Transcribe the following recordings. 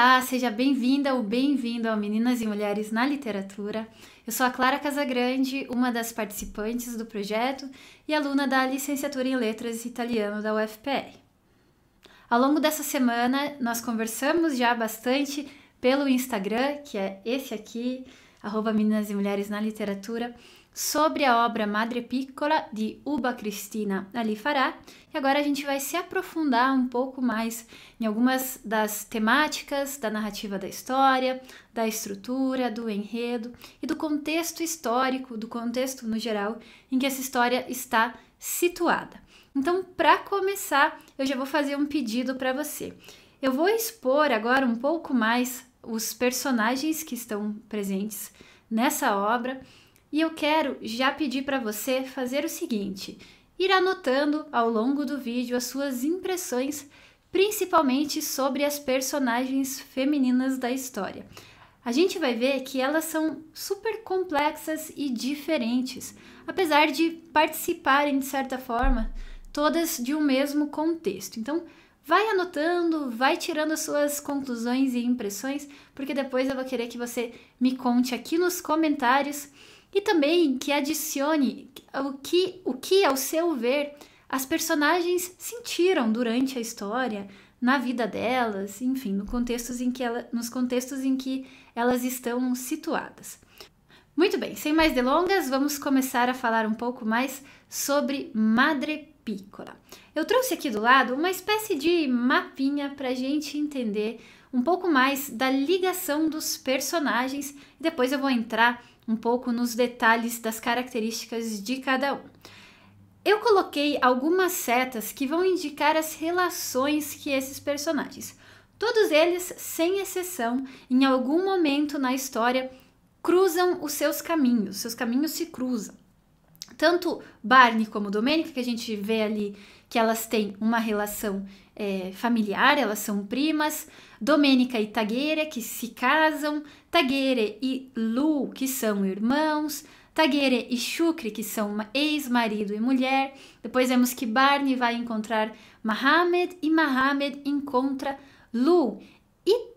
Olá, seja bem-vinda ou bem-vindo ao Meninas e Mulheres na Literatura. Eu sou a Clara Casagrande, uma das participantes do projeto e aluna da Licenciatura em Letras Italiano da UFPR. Ao longo dessa semana, nós conversamos já bastante pelo Instagram, que é esse aqui, @Meninas e Mulheres na Literatura, sobre a obra Madre Piccola, de Uba Cristina Alifará, e agora a gente vai se aprofundar um pouco mais em algumas das temáticas da narrativa da história, da estrutura, do enredo e do contexto histórico, do contexto no geral, em que essa história está situada. Então, para começar, eu já vou fazer um pedido para você. Eu vou expor agora um pouco mais os personagens que estão presentes nessa obra, e eu quero já pedir para você fazer o seguinte: ir anotando ao longo do vídeo as suas impressões, principalmente sobre as personagens femininas da história. A gente vai ver que elas são super complexas e diferentes, apesar de participarem, de certa forma, todas de um mesmo contexto. Então, vai anotando, vai tirando as suas conclusões e impressões, porque depois eu vou querer que você me conte aqui nos comentários e também que adicione o que, ao seu ver, as personagens sentiram durante a história, na vida delas, enfim, nos contextos em que elas estão situadas. Muito bem, sem mais delongas, vamos começar a falar um pouco mais sobre Madre Piccola. Eu trouxe aqui do lado uma espécie de mapinha para a gente entender um pouco mais da ligação dos personagens e depois eu vou entrar um pouco nos detalhes das características de cada um. Eu coloquei algumas setas que vão indicar as relações que esses personagens, todos eles, sem exceção, em algum momento na história, cruzam os seus caminhos se cruzam. Tanto Barney como Domenica, que a gente vê ali que elas têm uma relação familiar, elas são primas, Domenica e Tagere, que se casam, Tagere e Lu, que são irmãos, Tagere e Shukri, que são ex-marido e mulher. Depois vemos que Barney vai encontrar Mohammed e Mohammed encontra Lu. E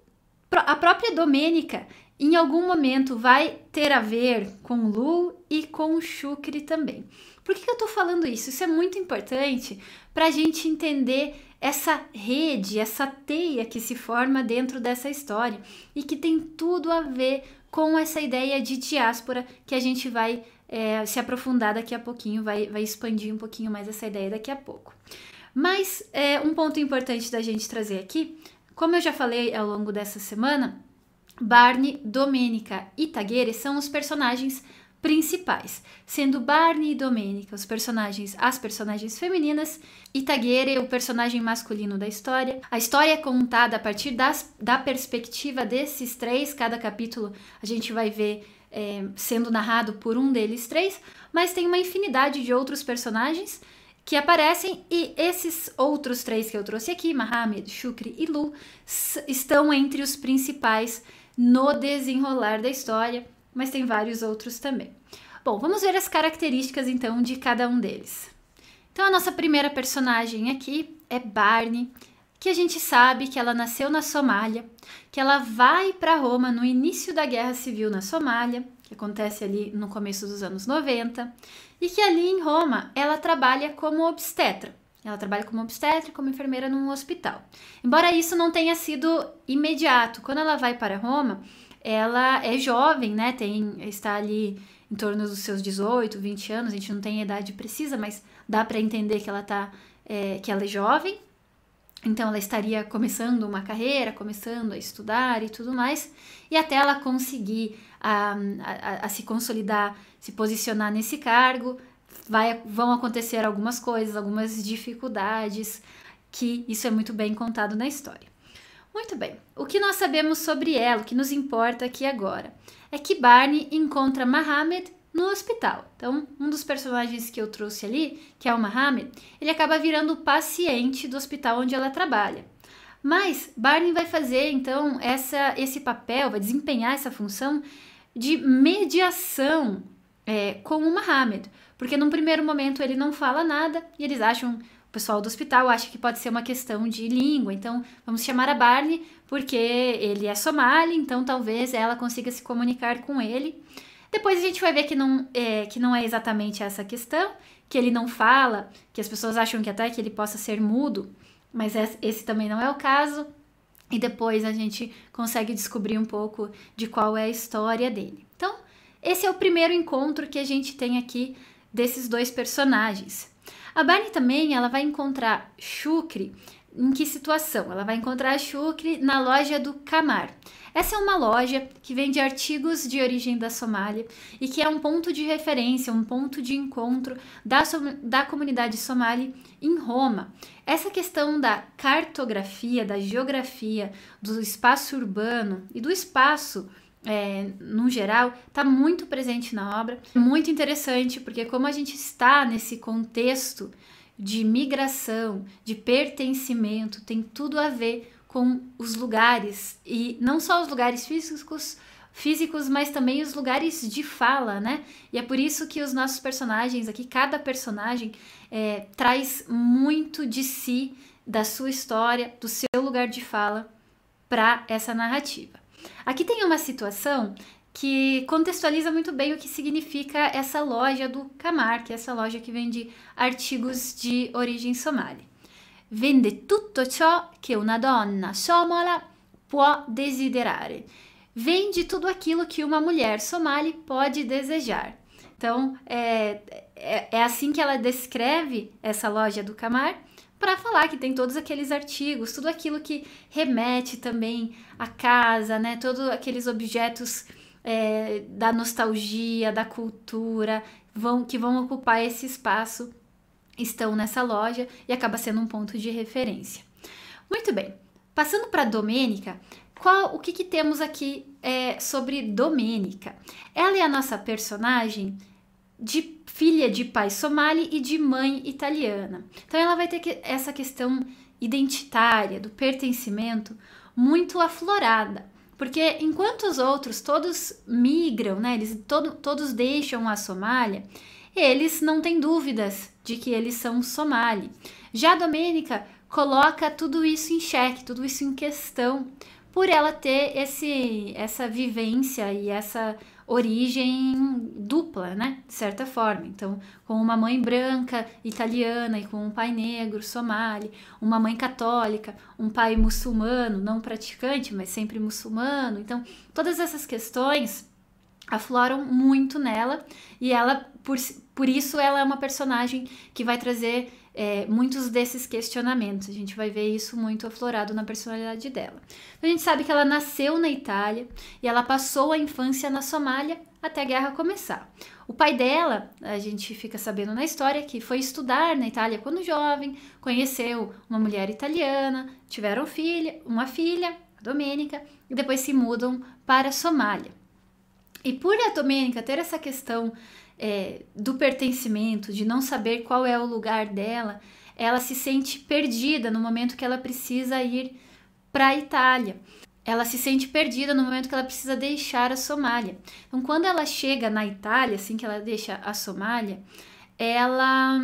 a própria Domenica, em algum momento, vai ter a ver com Lu e com Shukri também. Por que eu estou falando isso? Isso é muito importante para a gente entender essa rede, essa teia que se forma dentro dessa história e que tem tudo a ver com essa ideia de diáspora que a gente vai se aprofundar daqui a pouquinho, vai expandir um pouquinho mais essa ideia daqui a pouco. Mas um ponto importante da gente trazer aqui, como eu já falei ao longo dessa semana, Barney, Domenica e Tagere são os personagens principais, sendo Barney e Domenica as personagens femininas e Tagere o personagem masculino da história. A história é contada a partir da perspectiva desses três, cada capítulo a gente vai ver sendo narrado por um deles três, mas tem uma infinidade de outros personagens que aparecem e esses outros três que eu trouxe aqui, Mohammed, Shukri e Lu, estão entre os principais no desenrolar da história, mas tem vários outros também. Bom, vamos ver as características então de cada um deles. Então a nossa primeira personagem aqui é Barney, que a gente sabe que ela nasceu na Somália, que ela vai para Roma no início da Guerra Civil na Somália, que acontece ali no começo dos anos 90, e que ali em Roma ela trabalha como obstetra. Ela trabalha como obstetra, como enfermeira num hospital. Embora isso não tenha sido imediato, quando ela vai para Roma, ela é jovem, né? Está ali em torno dos seus 18, 20 anos, a gente não tem a idade precisa, mas dá para entender que ela é jovem. Então ela estaria começando uma carreira, começando a estudar e tudo mais, e até ela conseguir a se consolidar, se posicionar nesse cargo, vão acontecer algumas coisas, algumas dificuldades, que isso é muito bem contado na história. Muito bem, o que nós sabemos sobre ela, o que nos importa aqui agora, é que Barney encontra Mohammed no hospital. Então, um dos personagens que eu trouxe ali, que é o Mohammed, ele acaba virando paciente do hospital onde ela trabalha. Mas Barney vai fazer, então, esse papel, vai desempenhar essa função de mediação com o Mohammed, porque num primeiro momento ele não fala nada e eles acham, o pessoal do hospital acha que pode ser uma questão de língua, então vamos chamar a Barney porque ele é somali, então talvez ela consiga se comunicar com ele. Depois a gente vai ver que não é exatamente essa questão, que ele não fala, que as pessoas acham que até que ele possa ser mudo, mas esse também não é o caso. E depois a gente consegue descobrir um pouco de qual é a história dele. Então, esse é o primeiro encontro que a gente tem aqui desses dois personagens. A Barney também, ela vai encontrar Shukri em que situação? Ela vai encontrar a Shukri na loja do Kamar. Essa é uma loja que vende artigos de origem da Somália e que é um ponto de referência, um ponto de encontro da comunidade somali em Roma. Essa questão da cartografia, da geografia, do espaço urbano e do espaço no geral, está muito presente na obra. Muito interessante, porque como a gente está nesse contexto de migração, de pertencimento, tem tudo a ver com os lugares, e não só os lugares físicos, mas também os lugares de fala, né? E é por isso que os nossos personagens aqui, cada personagem traz muito de si, da sua história, do seu lugar de fala para essa narrativa. Aqui tem uma situação que contextualiza muito bem o que significa essa loja do Kamar, que é essa loja que vende artigos de origem somali. Vende tutto ciò che una donna somala può desiderare. Vende tudo aquilo que uma mulher somali pode desejar. Então, é assim que ela descreve essa loja do Kamar, para falar que tem todos aqueles artigos, tudo aquilo que remete também à casa, né? Todos aqueles objetos da nostalgia, da cultura, que vão ocupar esse espaço, estão nessa loja e acaba sendo um ponto de referência. Muito bem, passando para Domênica, o que temos aqui sobre Domênica? Ela é a nossa personagem filha de pai somali e de mãe italiana. Então ela vai ter essa questão identitária, do pertencimento, muito aflorada. Porque enquanto os outros todos migram, né, eles todos deixam a Somália, eles não têm dúvidas de que eles são somali. Já a Domênica coloca tudo isso em xeque, tudo isso em questão, por ela ter essa vivência e essa origem dupla, né, de certa forma. Então, com uma mãe branca italiana e com um pai negro somali, uma mãe católica, um pai muçulmano, não praticante, mas sempre muçulmano. Então, todas essas questões afloram muito nela e ela, por isso, ela é uma personagem que vai trazer muitos desses questionamentos. A gente vai ver isso muito aflorado na personalidade dela. A gente sabe que ela nasceu na Itália e ela passou a infância na Somália até a guerra começar. O pai dela, a gente fica sabendo na história, que foi estudar na Itália quando jovem, conheceu uma mulher italiana, tiveram uma filha, a Domênica, e depois se mudam para a Somália. E por a Domênica ter essa questão do pertencimento, de não saber qual é o lugar dela, ela se sente perdida no momento que ela precisa ir para a Itália. Ela se sente perdida no momento que ela precisa deixar a Somália. Então, quando ela chega na Itália, assim que ela deixa a Somália, ela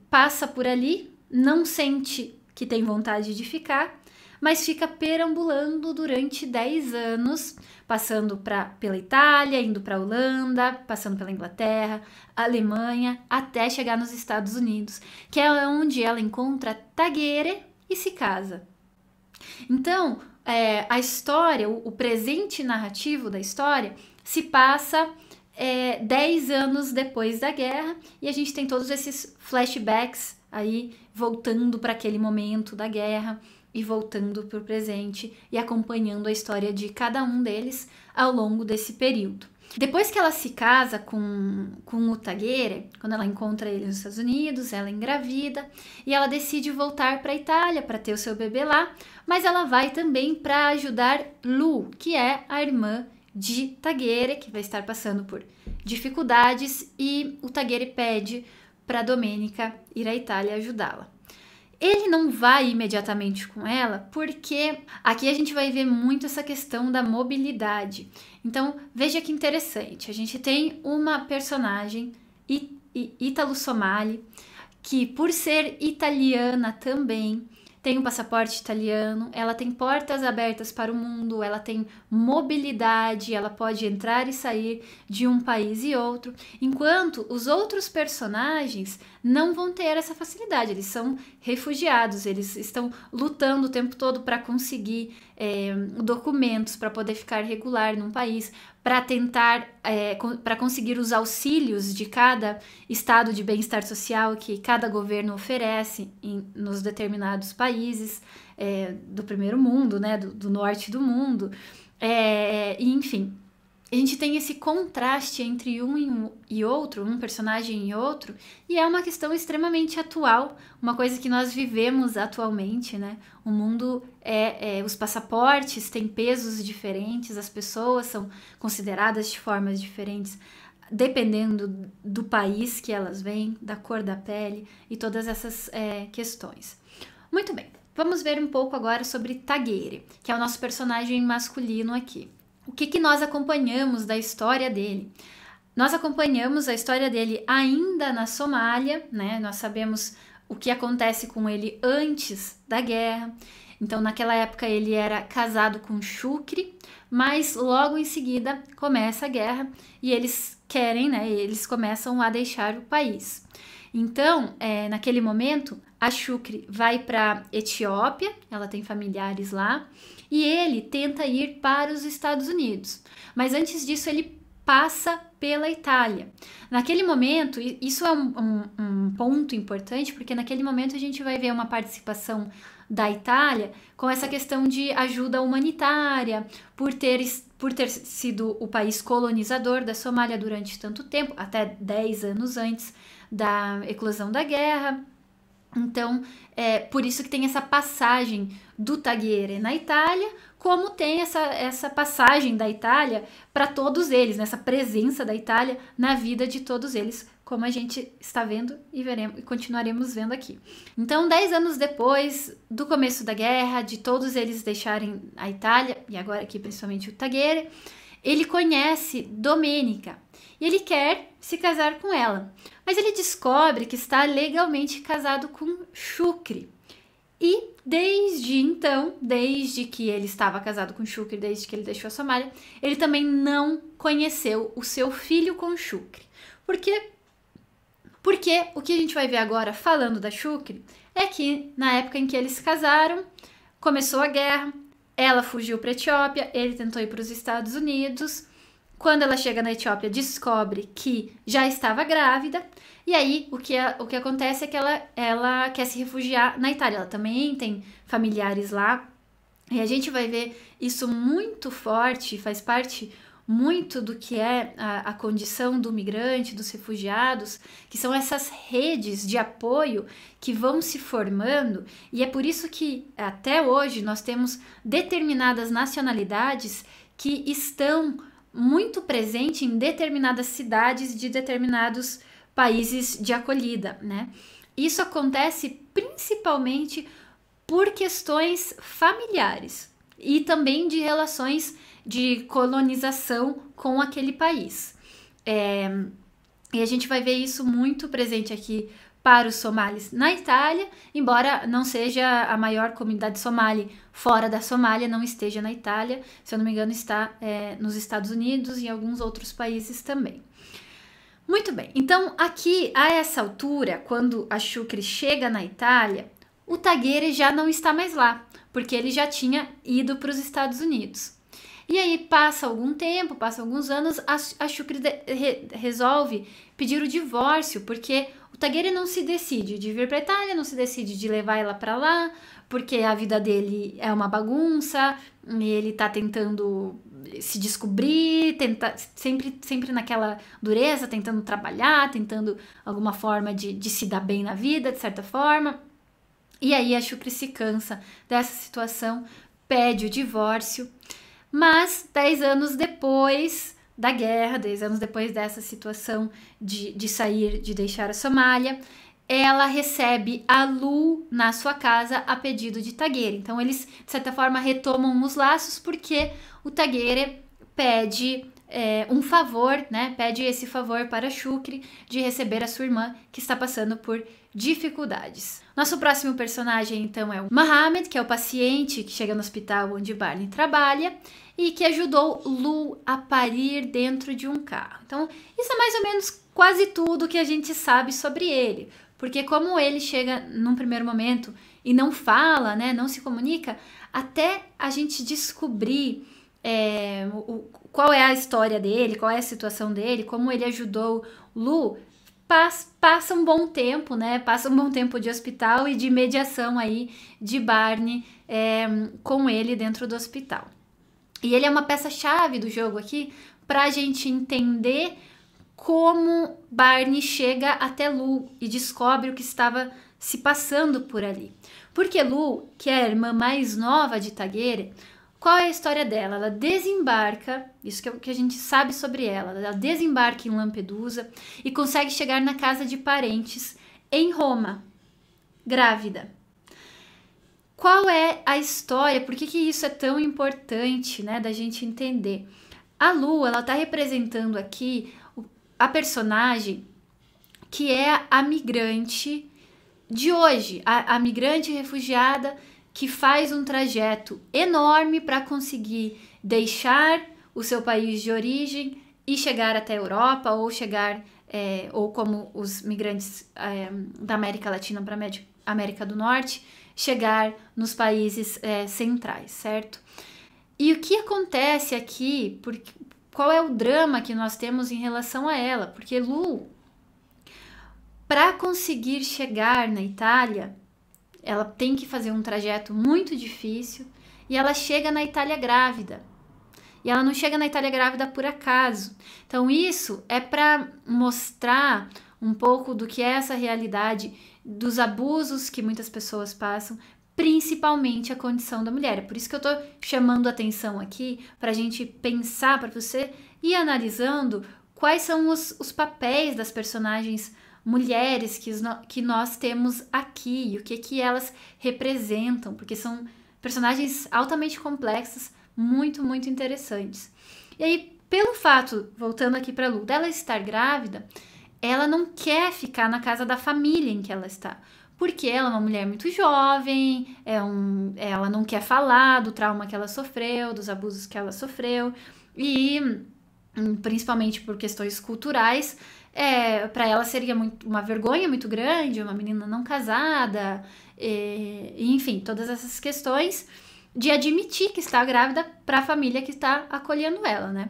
passa por ali, não sente que tem vontade de ficar, mas fica perambulando durante 10 anos, passando pela Itália, indo para a Holanda, passando pela Inglaterra, Alemanha, até chegar nos Estados Unidos, que é onde ela encontra Tagere e se casa. Então, a história, o presente narrativo da história, se passa 10 anos depois da guerra, e a gente tem todos esses flashbacks aí, voltando para aquele momento da guerra, e voltando para o presente e acompanhando a história de cada um deles ao longo desse período. Depois que ela se casa com o Tagere, quando ela encontra ele nos Estados Unidos, ela engravida e ela decide voltar para a Itália para ter o seu bebê lá, mas ela vai também para ajudar Lu, que é a irmã de Tagere, que vai estar passando por dificuldades, e o Tagere pede para Domênica ir à Itália ajudá-la. Ele não vai imediatamente com ela, porque aqui a gente vai ver muito essa questão da mobilidade. Então, veja que interessante. A gente tem uma personagem ítalo-somali que, por ser italiana também, tem um passaporte italiano, ela tem portas abertas para o mundo, ela tem mobilidade, ela pode entrar e sair de um país e outro, enquanto os outros personagens não vão ter essa facilidade, eles são refugiados, eles estão lutando o tempo todo para conseguir documentos, para poder ficar regular num país, para tentar, para conseguir os auxílios de cada estado de bem-estar social que cada governo oferece nos determinados países do primeiro mundo, né, do norte do mundo, e enfim. A gente tem esse contraste entre um e outro, um personagem e outro, e é uma questão extremamente atual, uma coisa que nós vivemos atualmente, né? O mundo os passaportes têm pesos diferentes, as pessoas são consideradas de formas diferentes, dependendo do país que elas vêm, da cor da pele e todas essas questões. Muito bem, vamos ver um pouco agora sobre Tagere, que é o nosso personagem masculino aqui. O que nós acompanhamos da história dele? Nós acompanhamos a história dele ainda na Somália, né? Nós sabemos o que acontece com ele antes da guerra. Então, naquela época, ele era casado com Shukri, mas logo em seguida começa a guerra e eles querem, né? Eles começam a deixar o país. Então, naquele momento, a Shukri vai para Etiópia, ela tem familiares lá, e ele tenta ir para os Estados Unidos. Mas antes disso, ele passa pela Itália. Naquele momento, isso é um ponto importante, porque naquele momento a gente vai ver uma participação da Itália com essa questão de ajuda humanitária, por ter sido o país colonizador da Somália durante tanto tempo, até 10 anos antes da eclosão da guerra. Então, por isso que tem essa passagem do Tagere na Itália, como tem essa passagem da Itália para todos eles, nessa presença da Itália na vida de todos eles, como a gente está vendo e veremos e continuaremos vendo aqui. Então, 10 anos depois do começo da guerra, de todos eles deixarem a Itália, e agora aqui principalmente o Tagere, ele conhece Domenica e ele quer se casar com ela. Mas ele descobre que está legalmente casado com Shukri. E desde então, desde que ele estava casado com Shukri, desde que ele deixou a Somália, ele também não conheceu o seu filho com Shukri. Por quê? Porque o que a gente vai ver agora falando da Shukri é que na época em que eles se casaram, começou a guerra, ela fugiu para a Etiópia, ele tentou ir para os Estados Unidos. Quando ela chega na Etiópia, descobre que já estava grávida. E aí, o que acontece é que ela quer se refugiar na Itália. Ela também tem familiares lá. E a gente vai ver isso muito forte, faz parte muito do que é a condição do migrante, dos refugiados, que são essas redes de apoio que vão se formando. E é por isso que, até hoje, nós temos determinadas nacionalidades que estão muito presente em determinadas cidades de determinados países de acolhida, né? Isso acontece principalmente por questões familiares e também de relações de colonização com aquele país. E a gente vai ver isso muito presente aqui para os somalis na Itália, embora não seja a maior comunidade somali fora da Somália, não esteja na Itália, se eu não me engano está nos Estados Unidos e em alguns outros países também. Muito bem, então aqui a essa altura, quando a Shukri chega na Itália, o Tagere já não está mais lá, porque ele já tinha ido para os Estados Unidos. E aí passa algum tempo, passa alguns anos, a Shukri resolve pedir o divórcio, porque o Tagere não se decide de vir para a Itália, não se decide de levar ela para lá, porque a vida dele é uma bagunça, e ele tá tentando se descobrir, sempre naquela dureza, tentando trabalhar, tentando alguma forma de se dar bem na vida, de certa forma. E aí a Shukri se cansa dessa situação, pede o divórcio, mas 10 anos depois da guerra, 10 anos depois dessa situação de sair, de deixar a Somália, ela recebe a Lu na sua casa a pedido de Tagere. Então eles, de certa forma, retomam os laços porque o Tagere pede um favor, né? Pede esse favor para Shukri de receber a sua irmã que está passando por dificuldades. Nosso próximo personagem, então, é o Mohammed, que é o paciente que chega no hospital onde Barney trabalha e que ajudou Lou a parir dentro de um carro. Então, isso é mais ou menos quase tudo que a gente sabe sobre ele, porque como ele chega num primeiro momento e não fala, né, não se comunica, até a gente descobrir qual é a história dele, qual é a situação dele, como ele ajudou Lou, passa um bom tempo, né? Passa um bom tempo de hospital e de mediação aí de Barney com ele dentro do hospital. E ele é uma peça-chave do jogo aqui para a gente entender como Barney chega até Lou e descobre o que estava se passando por ali. Porque Lou, que é a irmã mais nova de Tagere, qual é a história dela? Ela desembarca, isso que é o que a gente sabe sobre ela desembarca em Lampedusa e consegue chegar na casa de parentes em Roma, grávida. Qual é a história? Por que isso é tão importante, né, da gente entender? A Lou, ela tá representando aqui a personagem que é a migrante de hoje, a migrante refugiada que faz um trajeto enorme para conseguir deixar o seu país de origem e chegar até a Europa, ou chegar, ou como os migrantes da América Latina para a América do Norte, chegar nos países centrais, certo? E o que acontece aqui, qual é o drama que nós temos em relação a ela? Porque Lou, para conseguir chegar na Itália, ela tem que fazer um trajeto muito difícil e ela chega na Itália grávida. E ela não chega na Itália grávida por acaso. Então isso é para mostrar um pouco do que é essa realidade dos abusos que muitas pessoas passam, principalmente a condição da mulher. É por isso que eu tô chamando a atenção aqui para a gente pensar, para você ir analisando quais são os papéis das personagens mulheres que nós temos aqui e o que elas representam, porque são personagens altamente complexas, muito, muito interessantes. E aí, pelo fato, voltando aqui para Lou, dela estar grávida, ela não quer ficar na casa da família em que ela está, porque ela é uma mulher muito jovem, ela não quer falar do trauma que ela sofreu, dos abusos que ela sofreu, e principalmente por questões culturais, para ela seria uma vergonha muito grande, uma menina não casada, enfim, todas essas questões de admitir que está grávida para a família que está acolhendo ela, né?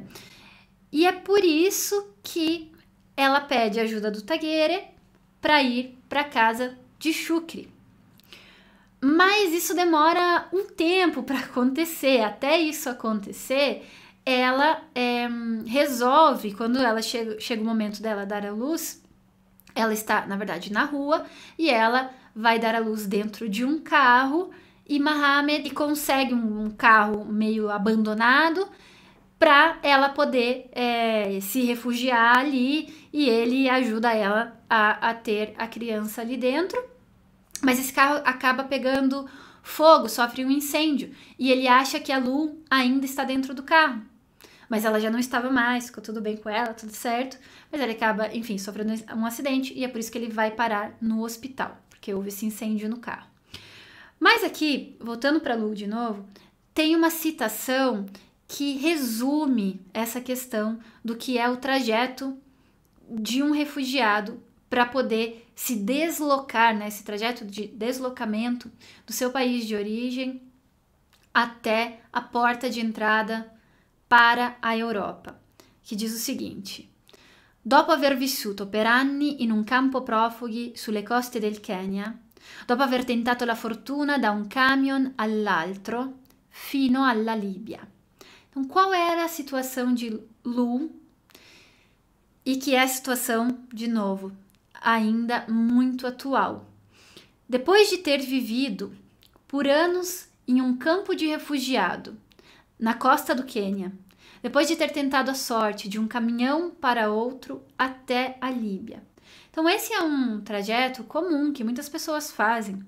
E é por isso que ela pede ajuda do Tagere para ir para casa de Shukri. Mas isso demora um tempo para acontecer. Até isso acontecer, ela resolve, quando ela chega o momento dela dar à luz, ela está, na verdade, na rua e ela vai dar à luz dentro de um carro e Mohammed consegue um carro meio abandonado para ela poder se refugiar ali e ele ajuda ela a ter a criança ali dentro. Mas esse carro acaba pegando fogo, sofre um incêndio e ele acha que a Lou ainda está dentro do carro. Mas ela já não estava mais, ficou tudo bem com ela, tudo certo. Mas ele acaba, enfim, sofrendo um acidente e é por isso que ele vai parar no hospital, porque houve esse incêndio no carro. Mas aqui, voltando para Lou de novo, tem uma citação que resume essa questão do que é o trajeto de um refugiado para poder se deslocar, né, esse trajeto de deslocamento do seu país de origem até a porta de entrada para a Europa, que diz o seguinte: dopo aver vissuto per anni in un campo profughi sulle coste del Kenya, dopo aver tentato la fortuna da un camion all'altro fino alla Líbia. Então, qual era a situação de Lou? E que é a situação, de novo, ainda muito atual. Depois de ter vivido por anos em um campo de refugiado na costa do Quênia, depois de ter tentado a sorte de um caminhão para outro até a Líbia. Então esse é um trajeto comum que muitas pessoas fazem,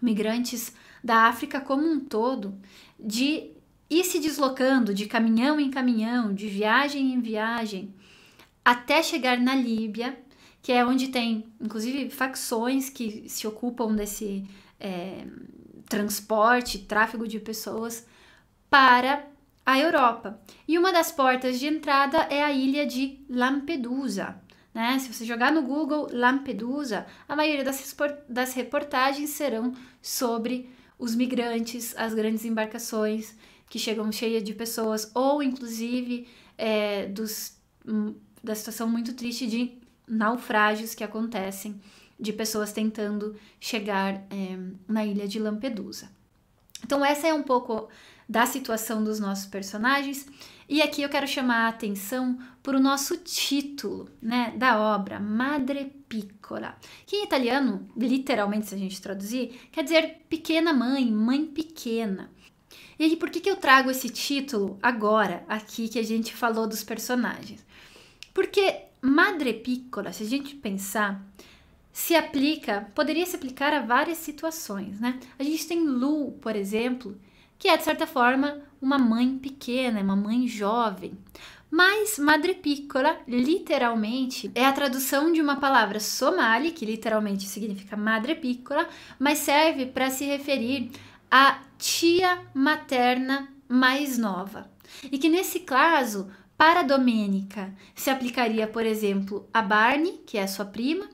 migrantes da África como um todo, de ir se deslocando de caminhão em caminhão, de viagem em viagem, até chegar na Líbia, que é onde tem, inclusive, facções que se ocupam desse transporte, tráfego de pessoas para a Europa. E uma das portas de entrada é a ilha de Lampedusa, né? Se você jogar no Google Lampedusa, a maioria das reportagens serão sobre os migrantes, as grandes embarcações que chegam cheias de pessoas, ou inclusive da situação muito triste de naufrágios que acontecem, de pessoas tentando chegar na ilha de Lampedusa. Então essa é um pouco da situação dos nossos personagens, e aqui eu quero chamar a atenção para o nosso título, né, da obra, Madre Piccola, que em italiano, literalmente se a gente traduzir, quer dizer pequena mãe, mãe pequena. E aí, por que eu trago esse título agora, aqui que a gente falou dos personagens? Porque Madre Piccola, se a gente pensar, poderia se aplicar a várias situações, né? A gente tem Lu, por exemplo, que é, de certa forma, uma mãe pequena, uma mãe jovem. Mas Madre Piccola, literalmente, é a tradução de uma palavra somali, que literalmente significa Madre Piccola, mas serve para se referir à tia materna mais nova. E que, nesse caso, para Domênica, se aplicaria, por exemplo, a Barney, que é a sua prima,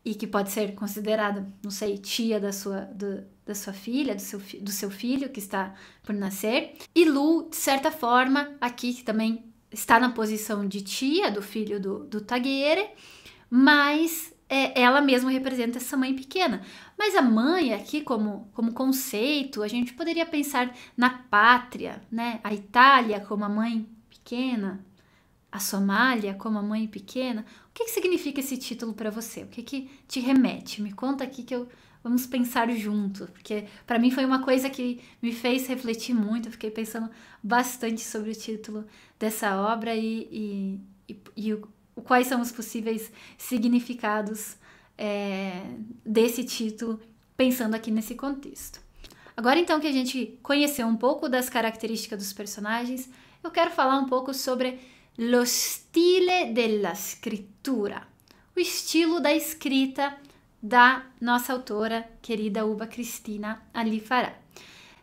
e que pode ser considerada, não sei, tia da sua filha, do seu filho que está por nascer. E Lu, de certa forma, aqui que também está na posição de tia do filho do Taghiere, mas ela mesma representa essa mãe pequena. Mas a mãe aqui, como conceito, a gente poderia pensar na pátria, né? A Itália como a mãe pequena, a Somália como a mãe pequena. O que significa esse título para você? O que te remete? Me conta aqui vamos pensar junto, porque para mim foi uma coisa que me fez refletir muito. Eu fiquei pensando bastante sobre o título dessa obra e quais são os possíveis significados desse título, pensando aqui nesse contexto. Agora, então, que a gente conheceu um pouco das características dos personagens, eu quero falar um pouco sobre lo stile della scrittura, o estilo da escrita da nossa autora querida Uba Cristina Ali Farah.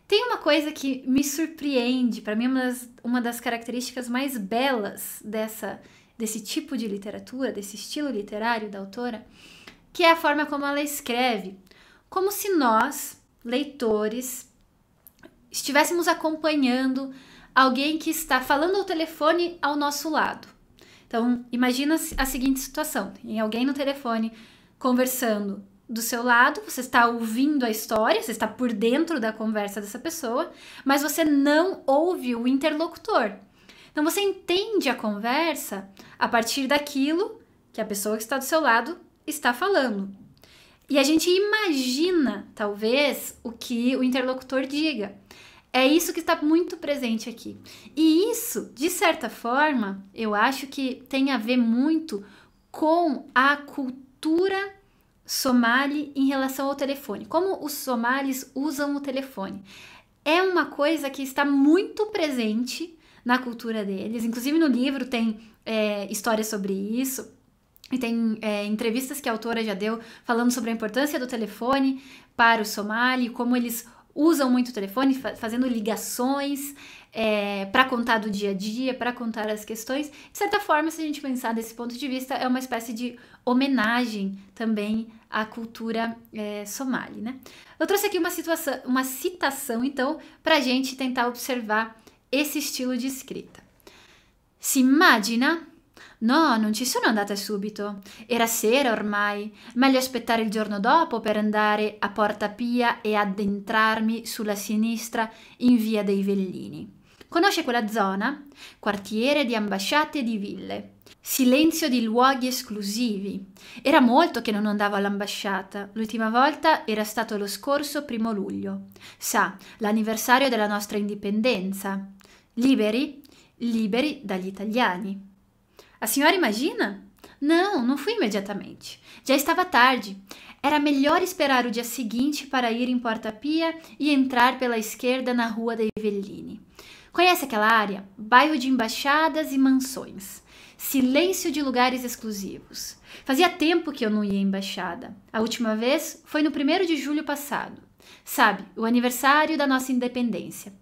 Tem uma coisa que me surpreende, para mim uma das características mais belas desse tipo de literatura, desse estilo literário da autora, que é a forma como ela escreve, como se nós, leitores, estivéssemos acompanhando alguém que está falando ao telefone ao nosso lado. Então, imagina a seguinte situação: tem alguém no telefone conversando do seu lado, você está ouvindo a história, você está por dentro da conversa dessa pessoa, mas você não ouve o interlocutor. Então, você entende a conversa a partir daquilo que a pessoa que está do seu lado está falando. E a gente imagina, talvez, o que o interlocutor diga. É isso que está muito presente aqui. E isso, de certa forma, eu acho que tem a ver muito com a cultura somali em relação ao telefone. Como os somalis usam o telefone. É uma coisa que está muito presente na cultura deles. Inclusive no livro tem histórias sobre isso. E tem entrevistas que a autora já deu falando sobre a importância do telefone para o somali, como eles usam muito o telefone, fazendo ligações para contar do dia a dia, para contar as questões. De certa forma, se a gente pensar desse ponto de vista, é uma espécie de homenagem também à cultura somali, né? Eu trouxe aqui uma citação, então, para a gente tentar observar esse estilo de escrita. Si immagina? No, non ci sono andata subito. Era sera ormai. Meglio aspettare il giorno dopo per andare a Porta Pia e addentrarmi sulla sinistra in via dei Vellini. Conosce quella zona? Quartiere di ambasciate e di ville. Silenzio di luoghi esclusivi. Era molto che non andavo all'ambasciata. L'ultima volta era stato lo scorso 1° luglio. Sa, l'anniversario della nostra indipendenza. Liberi? Liberi dagli italiani. A senhora imagina? Não fui imediatamente. Já estava tarde. Era melhor esperar o dia seguinte para ir em Porta Pia e entrar pela esquerda na Rua da Eveline. Conhece aquela área? Bairro de embaixadas e mansões. Silêncio de lugares exclusivos. Fazia tempo que eu não ia à embaixada. A última vez foi no 1º de julho passado. Sabe, o aniversário da nossa independência.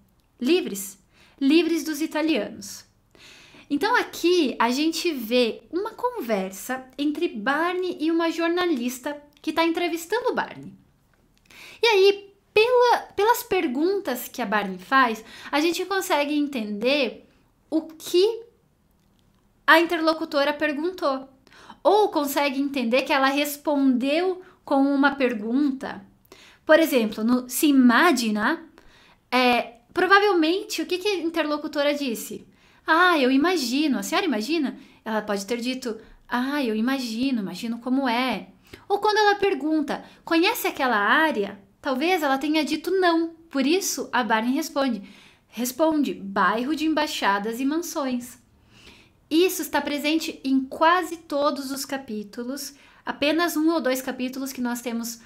Livres? Livres dos italianos. Então aqui a gente vê uma conversa entre Barney e uma jornalista que está entrevistando o Barney. E aí, pelas perguntas que a Barney faz, a gente consegue entender o que a interlocutora perguntou. Ou consegue entender que ela respondeu com uma pergunta. Por exemplo, no se imagina, provavelmente o que a interlocutora disse? Ah, eu imagino. A senhora imagina? Ela pode ter dito, ah, eu imagino como é. Ou quando ela pergunta, conhece aquela área? Talvez ela tenha dito não. Por isso, a Barney responde, bairro de embaixadas e mansões. Isso está presente em quase todos os capítulos. Apenas 1 ou 2 capítulos que nós temos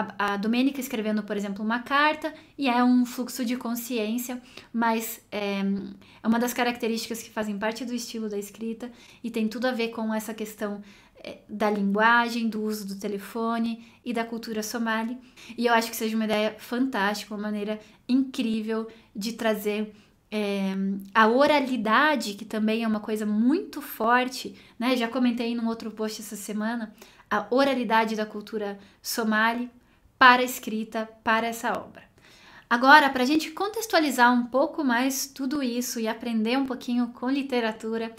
a Domênica escrevendo, por exemplo, uma carta, e é um fluxo de consciência, mas é uma das características que fazem parte do estilo da escrita e tem tudo a ver com essa questão da linguagem, do uso do telefone e da cultura somali. E eu acho que seja uma ideia fantástica, uma maneira incrível de trazer a oralidade, que também é uma coisa muito forte, né? Já comentei num outro post essa semana, a oralidade da cultura somali para a escrita, para essa obra. Agora, para a gente contextualizar um pouco mais tudo isso e aprender um pouquinho com literatura,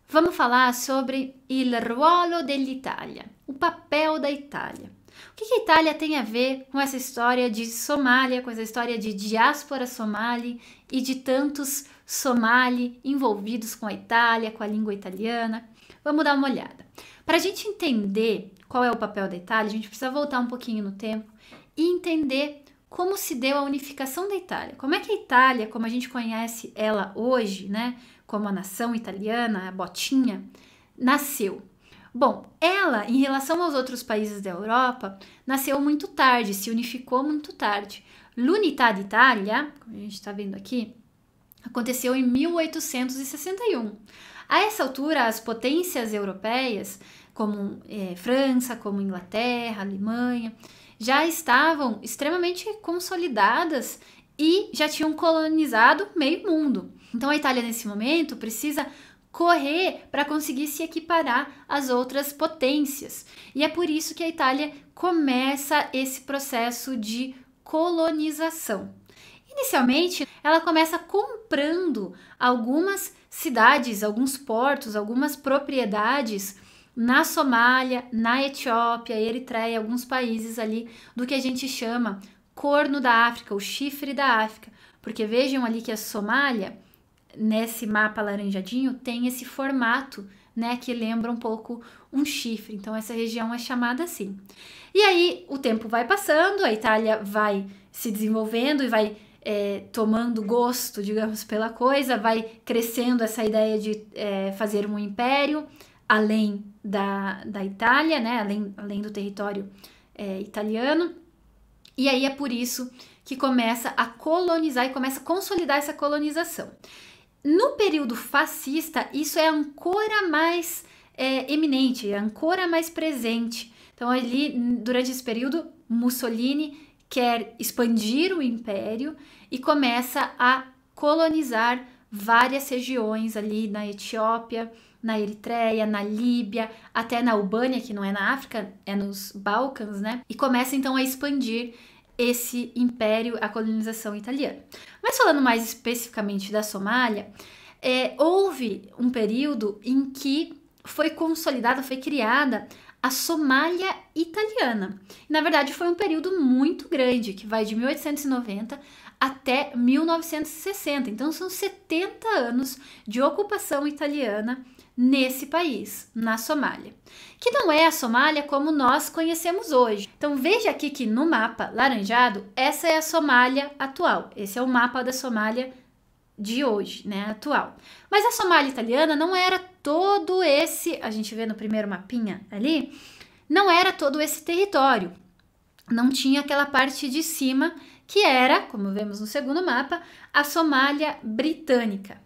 vamos falar sobre il ruolo dell'Italia, o papel da Itália. O que a Itália tem a ver com essa história de Somália, com essa história de diáspora somali e de tantos somali envolvidos com a Itália, com a língua italiana? Vamos dar uma olhada. Para a gente entender qual é o papel da Itália, a gente precisa voltar um pouquinho no tempo e entender como se deu a unificação da Itália. Como é que a Itália, como a gente conhece ela hoje, né, como a nação italiana, a botinha, nasceu? Bom, ela, em relação aos outros países da Europa, nasceu muito tarde, se unificou muito tarde. L'Unità d'Italia, como a gente está vendo aqui, aconteceu em 1861. A essa altura, as potências europeias, como França, como Inglaterra, Alemanha, já estavam extremamente consolidadas e já tinham colonizado meio mundo. Então a Itália, nesse momento, precisa correr para conseguir se equiparar às outras potências. E é por isso que a Itália começa esse processo de colonização. Inicialmente, ela começa comprando algumas cidades, alguns portos, algumas propriedades na Somália, na Etiópia, Eritreia, alguns países ali do que a gente chama Corno da África, o chifre da África. Porque vejam ali que a Somália, nesse mapa laranjadinho, tem esse formato, né, que lembra um pouco um chifre. Então essa região é chamada assim. E aí o tempo vai passando, a Itália vai se desenvolvendo e vai tomando gosto, digamos, pela coisa, vai crescendo essa ideia de fazer um império além da Itália, né, além do território italiano. E aí é por isso que começa a colonizar e começa a consolidar essa colonização. No período fascista, isso é a ancora mais eminente, a ancora mais presente. Então, ali, durante esse período, Mussolini quer expandir o império e começa a colonizar várias regiões ali na Etiópia, na Eritreia, na Líbia, até na Albânia, que não é na África, é nos Balcãs, né? E começa então a expandir esse império, a colonização italiana. Mas falando mais especificamente da Somália, houve um período em que foi consolidada, foi criada a Somália italiana. E, na verdade, foi um período muito grande, que vai de 1890 até 1960. Então, são 70 anos de ocupação italiana nesse país, na Somália, que não é a Somália como nós conhecemos hoje. Então veja aqui que no mapa laranjado, essa é a Somália atual, esse é o mapa da Somália de hoje, né, atual. Mas a Somália italiana não era todo esse, a gente vê no primeiro mapinha ali, não era todo esse território, não tinha aquela parte de cima que era, como vemos no segundo mapa, a Somália britânica.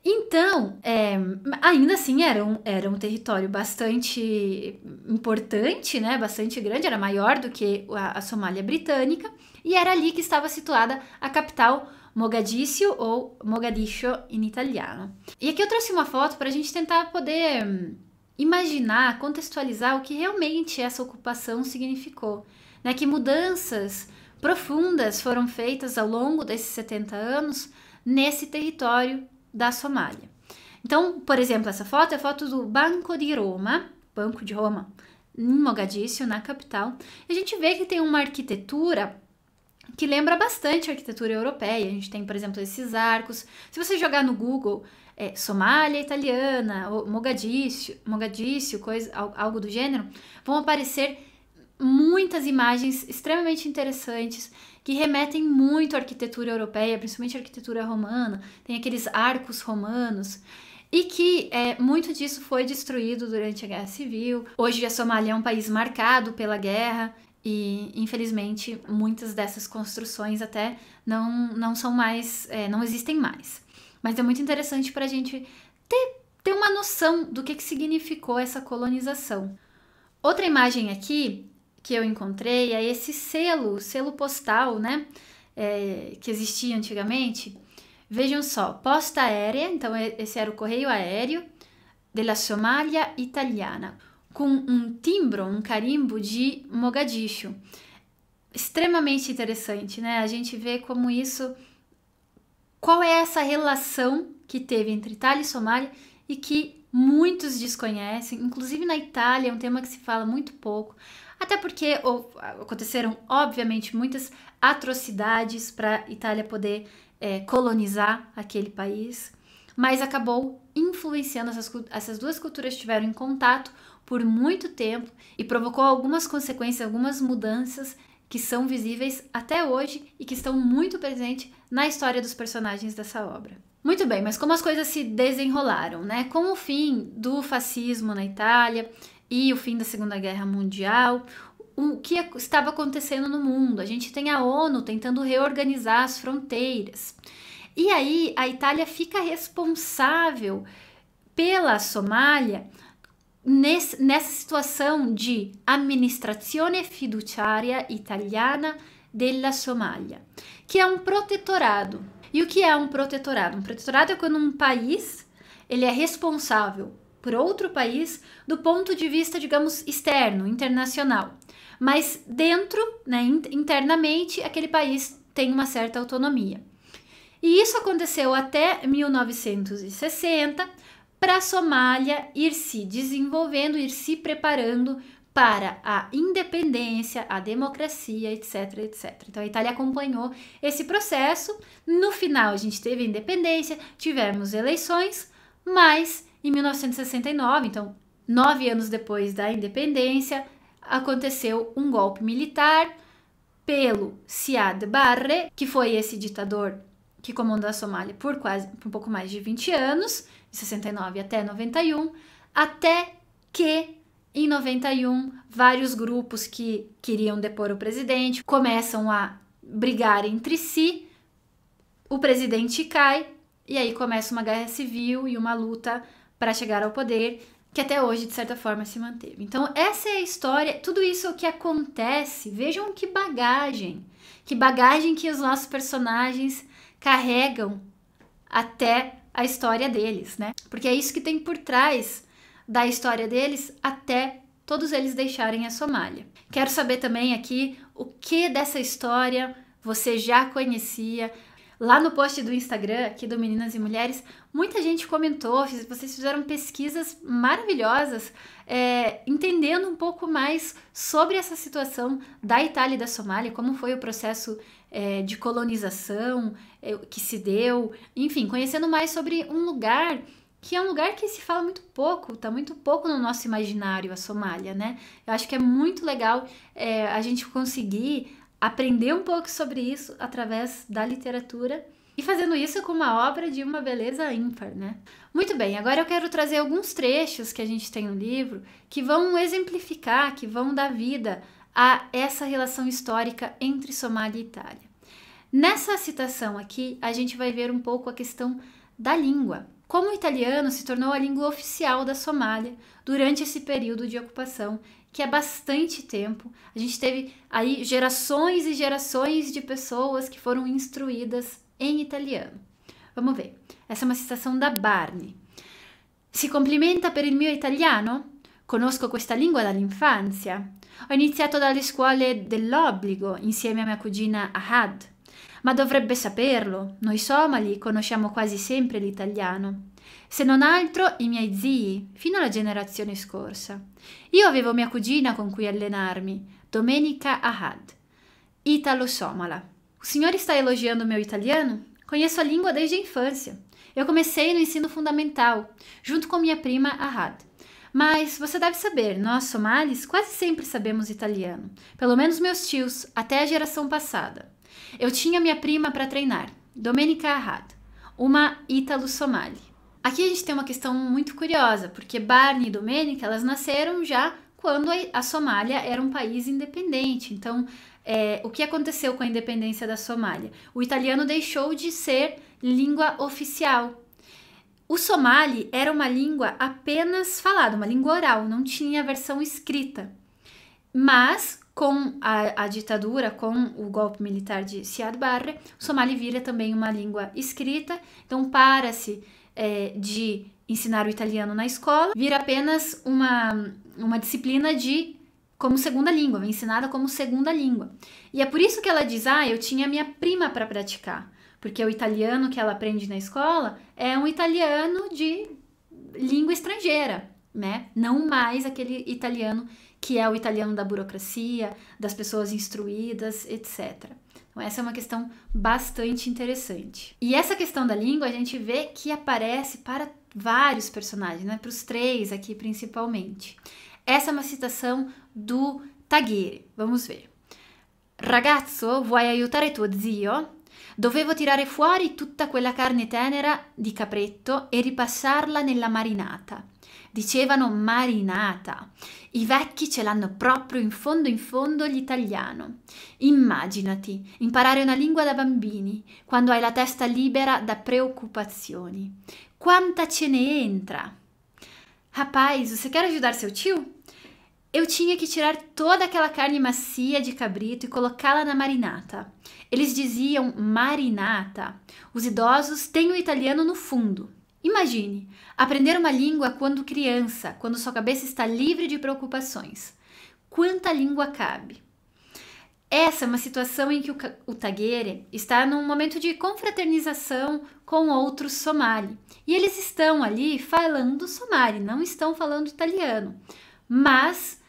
Então, ainda assim era um território bastante importante, né? Bastante grande, era maior do que a Somália britânica, e era ali que estava situada a capital Mogadíscio, ou Mogadiscio em italiano. E aqui eu trouxe uma foto para a gente tentar poder imaginar, contextualizar o que realmente essa ocupação significou, né? Que mudanças profundas foram feitas ao longo desses 70 anos nesse território da Somália. Então, por exemplo, essa foto é a foto do Banco de Roma, em Mogadíscio, na capital. E a gente vê que tem uma arquitetura que lembra bastante a arquitetura europeia. A gente tem, por exemplo, esses arcos. Se você jogar no Google Somália italiana, ou Mogadíscio, algo do gênero, vão aparecer muitas imagens extremamente interessantes que remetem muito à arquitetura europeia, principalmente à arquitetura romana. Tem aqueles arcos romanos e que muito disso foi destruído durante a Guerra Civil. Hoje a Somália é um país marcado pela guerra e, infelizmente, muitas dessas construções até não são mais, não existem mais. Mas é muito interessante para a gente ter uma noção do que significou essa colonização. Outra imagem aqui que eu encontrei é esse selo postal, né, que existia antigamente. Vejam só, posta aérea, então esse era o correio aéreo della Somália italiana, com um timbro, um carimbo de Mogadíscio. Extremamente interessante, né? A gente vê como isso, qual é essa relação que teve entre Itália e Somália e que muitos desconhecem, inclusive na Itália é um tema que se fala muito pouco. Até porque aconteceram, obviamente, muitas atrocidades para a Itália poder colonizar aquele país, mas acabou influenciando, essas duas culturas estiveram em contato por muito tempo e provocou algumas consequências, algumas mudanças que são visíveis até hoje e que estão muito presentes na história dos personagens dessa obra. Muito bem, mas como as coisas se desenrolaram, né? Com o fim do fascismo na Itália e o fim da Segunda Guerra Mundial, o que estava acontecendo no mundo? A gente tem a ONU tentando reorganizar as fronteiras. E aí a Itália fica responsável pela Somália nessa situação de Amministrazione Fiduciaria Italiana della Somália, que é um protetorado. E o que é um protetorado? Um protetorado é quando um país ele é responsável por outro país do ponto de vista, digamos, externo, internacional. Mas dentro, né, internamente, aquele país tem uma certa autonomia. E isso aconteceu até 1960, para a Somália ir se desenvolvendo, ir se preparando para a independência, a democracia, etc, etc. Então a Itália acompanhou esse processo. No final a gente teve a independência, tivemos eleições, mas em 1969, então 9 anos depois da independência, aconteceu um golpe militar pelo Siad Barre, que foi esse ditador que comandou a Somália por um pouco mais de 20 anos, de 69 até 91, até que em 91 vários grupos que queriam depor o presidente começam a brigar entre si, o presidente cai e aí começa uma guerra civil e uma luta para chegar ao poder, que até hoje, de certa forma, se manteve. Então, essa é a história, tudo isso que acontece, vejam que bagagem que os nossos personagens carregam até a história deles, né? Porque é isso que tem por trás da história deles até todos eles deixarem a Somália. Quero saber também aqui o que dessa história você já conhecia. Lá no post do Instagram, aqui do Meninas e Mulheres, muita gente comentou, vocês fizeram pesquisas maravilhosas, entendendo um pouco mais sobre essa situação da Itália e da Somália, como foi o processo de colonização que se deu, enfim, conhecendo mais sobre um lugar que é um lugar que se fala muito pouco, tá muito pouco no nosso imaginário, a Somália, né? Eu acho que é muito legal a gente conseguir aprender um pouco sobre isso através da literatura E fazendo isso com uma obra de uma beleza ímpar, né? Muito bem, agora eu quero trazer alguns trechos que a gente tem no livro que vão exemplificar, que vão dar vida a essa relação histórica entre Somália e Itália. Nessa citação aqui, a gente vai ver um pouco a questão da língua. Como o italiano se tornou a língua oficial da Somália durante esse período de ocupação, que é bastante tempo. A gente teve aí gerações e gerações de pessoas que foram instruídas em italiano. Vamos ver. Essa é uma citação da Barney. Si complimenta per il mio italiano? Conosco questa lingua dall'infanzia. Ho iniziato dalle scuole dell'obbligo insieme a mia cugina Ahad. Ma dovrebbe saperlo, noi somali conosciamo quasi sempre l'italiano. Se non altro i miei zii, fino alla generazione scorsa. Io avevo mia cugina con cui allenarmi, Domenica Ahad, italo-somala. O senhor está elogiando meu italiano? Conheço a língua desde a infância. Eu comecei no ensino fundamental, junto com minha prima Ahad. Mas você deve saber, nós somalis quase sempre sabemos italiano. Pelo menos meus tios, até a geração passada. Eu tinha minha prima para treinar, Domenica Ahad, uma ítalo-somali. Aqui a gente tem uma questão muito curiosa, porque Barney e Domenica, elas nasceram já quando a Somália era um país independente. Então, o que aconteceu com a independência da Somália? O italiano deixou de ser língua oficial. O somali era uma língua apenas falada, uma língua oral, não tinha versão escrita. Mas, com a ditadura, com o golpe militar de Siad Barre, o somali vira também uma língua escrita. Então, para-se de ensinar o italiano na escola, vira apenas uma disciplina como segunda língua, ensinada como segunda língua. E é por isso que ela diz, eu tinha minha prima para praticar, porque o italiano que ela aprende na escola é um italiano de língua estrangeira, né? Não mais aquele italiano que é o italiano da burocracia, das pessoas instruídas, etc. Então, essa é uma questão bastante interessante. E essa questão da língua, a gente vê que aparece para vários personagens, né? Para os três aqui, principalmente. Essa é uma citação do Taghieri. Vamos ver. Ragazzo, vuoi aiutare tuo zio? Dovevo tirare fuori tutta quella carne tenera di capretto e ripassarla nella marinata. Dicevano marinata. I vecchi ce l'hanno proprio in fondo l'italiano. Immaginati, imparare una lingua da bambini, quando hai la testa libera da preoccupazioni. Quanta ce ne entra? Rapaz, você quer ajudar seu tio? Eu tinha que tirar toda aquela carne macia de cabrito e colocá-la na marinata. Eles diziam marinata. Os idosos têm o italiano no fundo. Imagine, aprender uma língua quando criança, quando sua cabeça está livre de preocupações. Quanta língua cabe? Essa é uma situação em que o Taghieri está num momento de confraternização com outros somali. E eles estão ali falando somali, não estão falando italiano. Mas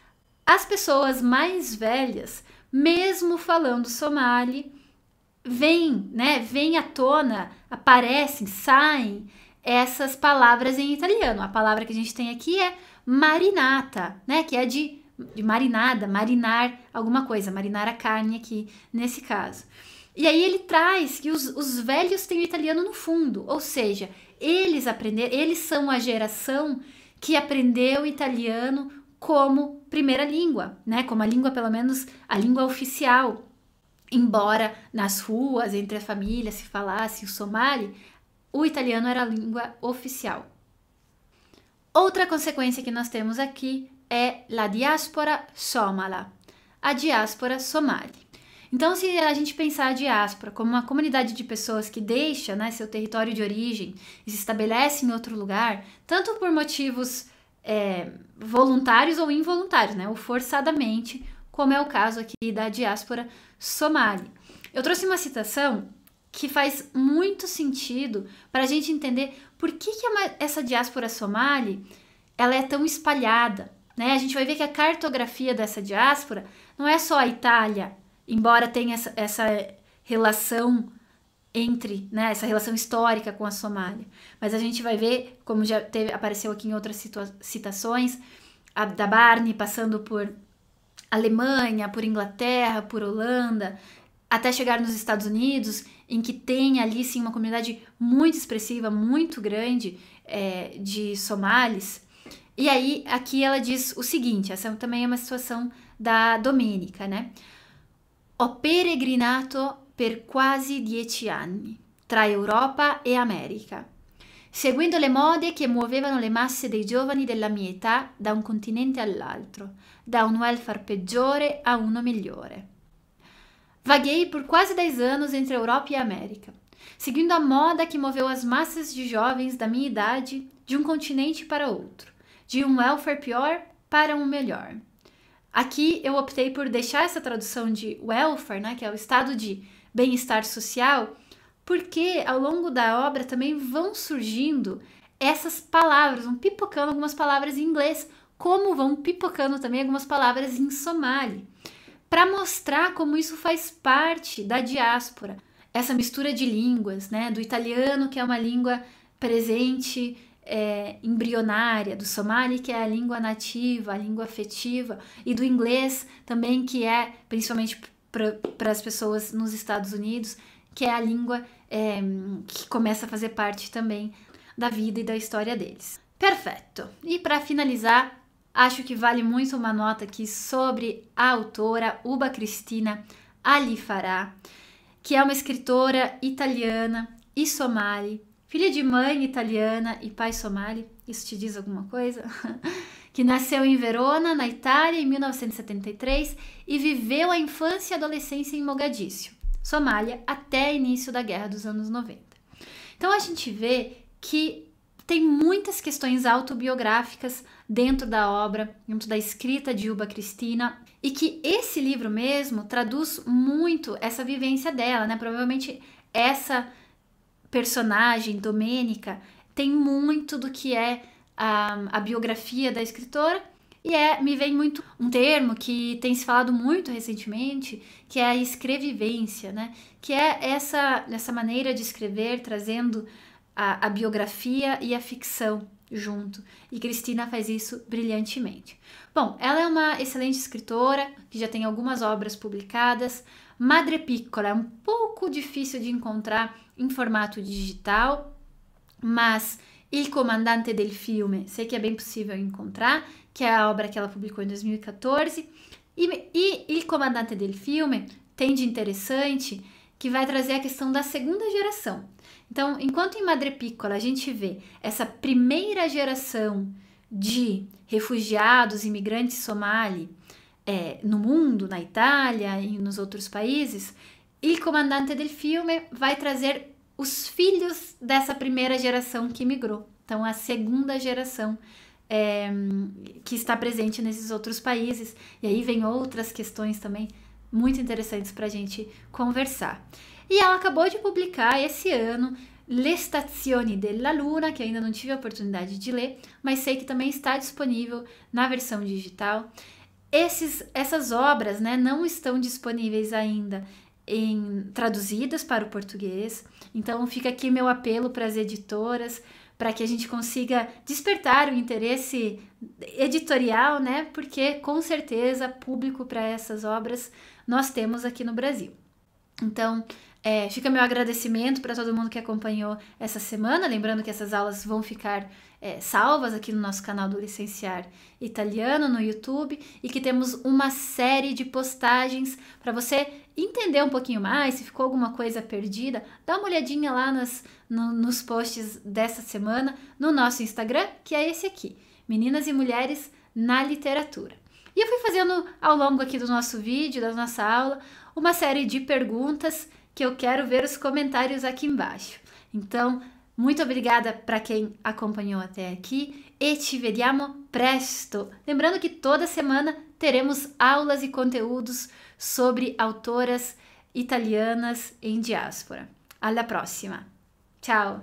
as pessoas mais velhas, mesmo falando somali, vêm à tona, aparecem, saem essas palavras em italiano. A palavra que a gente tem aqui é marinata, né? Que é de marinada, marinar alguma coisa, marinar a carne aqui nesse caso. E aí ele traz que os velhos têm o italiano no fundo, ou seja, eles são a geração que aprendeu italiano como primeira língua, né? Como a língua, pelo menos a língua oficial. Embora nas ruas, entre a família, se falasse o somali, o italiano era a língua oficial. Outra consequência que nós temos aqui é a diáspora somala, a diáspora somali. Então, se a gente pensar a diáspora como uma comunidade de pessoas que deixa, né, seu território de origem e se estabelece em outro lugar, tanto por motivos voluntários ou involuntários, né, ou forçadamente, como é o caso aqui da diáspora somali. Eu trouxe uma citação que faz muito sentido para a gente entender por que essa diáspora somali ela é tão espalhada, né? A gente vai ver que a cartografia dessa diáspora não é só a Itália, embora tenha essa relação né, essa relação histórica com a Somália, mas a gente vai ver, como já apareceu aqui em outras citações, da Barney passando por Alemanha, por Inglaterra, por Holanda, até chegar nos Estados Unidos, em que tem ali sim uma comunidade muito expressiva, muito grande de somalis. E aí aqui ela diz o seguinte, essa também é uma situação da Domenica, né? Ho peregrinato per quasi 10 anni tra Europa e America, seguendo le mode che muovevano le masse dei giovani della mia età da un continente all'altro, da un welfare peggiore a uno migliore. Vaguei por quase 10 anos entre a Europa e a América, seguindo a moda que moveu as massas de jovens da minha idade de um continente para outro, de um welfare pior para um melhor. Aqui eu optei por deixar essa tradução de welfare, né, que é o estado de bem-estar social, porque ao longo da obra também vão surgindo essas palavras, vão pipocando algumas palavras em inglês, como vão pipocando também algumas palavras em somali, para mostrar como isso faz parte da diáspora, essa mistura de línguas, né, do italiano, que é uma língua presente, embrionária, do somali, que é a língua nativa, a língua afetiva, e do inglês também, que é principalmente para as pessoas nos Estados Unidos, que é a língua que começa a fazer parte também da vida e da história deles. Perfeito! E para finalizar, acho que vale muito uma nota aqui sobre a autora Uba Cristina Ali Farah, que é uma escritora italiana e somali, filha de mãe italiana e pai somali, isso te diz alguma coisa? Que nasceu em Verona, na Itália, em 1973 e viveu a infância e adolescência em Mogadíscio, Somália, até início da Guerra dos anos 90. Então a gente vê que tem muitas questões autobiográficas dentro da obra, dentro da escrita de Uba Cristina, e que esse livro mesmo traduz muito essa vivência dela, né? Provavelmente essa personagem, Domenica, tem muito do que é a biografia da escritora, e me vem muito um termo que tem se falado muito recentemente, que é a escrevivência, né? Que é essa maneira de escrever, trazendo a biografia e a ficção junto. E Cristina faz isso brilhantemente. Bom, ela é uma excelente escritora, que já tem algumas obras publicadas. Madre Piccola é um pouco difícil de encontrar em formato digital, mas Il Comandante del Fiume sei que é bem possível encontrar, que é a obra que ela publicou em 2014. E Il Comandante del Fiume tem de interessante que vai trazer a questão da segunda geração. Então, enquanto em Madre Piccola a gente vê essa primeira geração de refugiados, imigrantes somali no mundo, na Itália e nos outros países, Il Comandante del Fiume vai trazer os filhos dessa primeira geração que migrou. Então, a segunda geração que está presente nesses outros países. E aí vem outras questões também muito interessantes para a gente conversar. E ela acabou de publicar esse ano Le Stazioni della Luna, que ainda não tive a oportunidade de ler, mas sei que também está disponível na versão digital. Essas obras, né, não estão disponíveis ainda traduzidas para o português, então fica aqui meu apelo para as editoras, para que a gente consiga despertar o interesse editorial, né, porque com certeza público para essas obras nós temos aqui no Brasil. Então, fica meu agradecimento para todo mundo que acompanhou essa semana, lembrando que essas aulas vão ficar salvas aqui no nosso canal do Licenciar Italiano no YouTube, e que temos uma série de postagens para você entender um pouquinho mais. Se ficou alguma coisa perdida, dá uma olhadinha lá nos posts dessa semana no nosso Instagram, que é esse aqui, Meninas e Mulheres na Literatura. E eu fui fazendo ao longo aqui do nosso vídeo, da nossa aula, uma série de perguntas que eu quero ver os comentários aqui embaixo. Então, muito obrigada para quem acompanhou até aqui e ci vediamo presto. Lembrando que toda semana teremos aulas e conteúdos sobre autoras italianas em diáspora. Alla prossima. Ciao!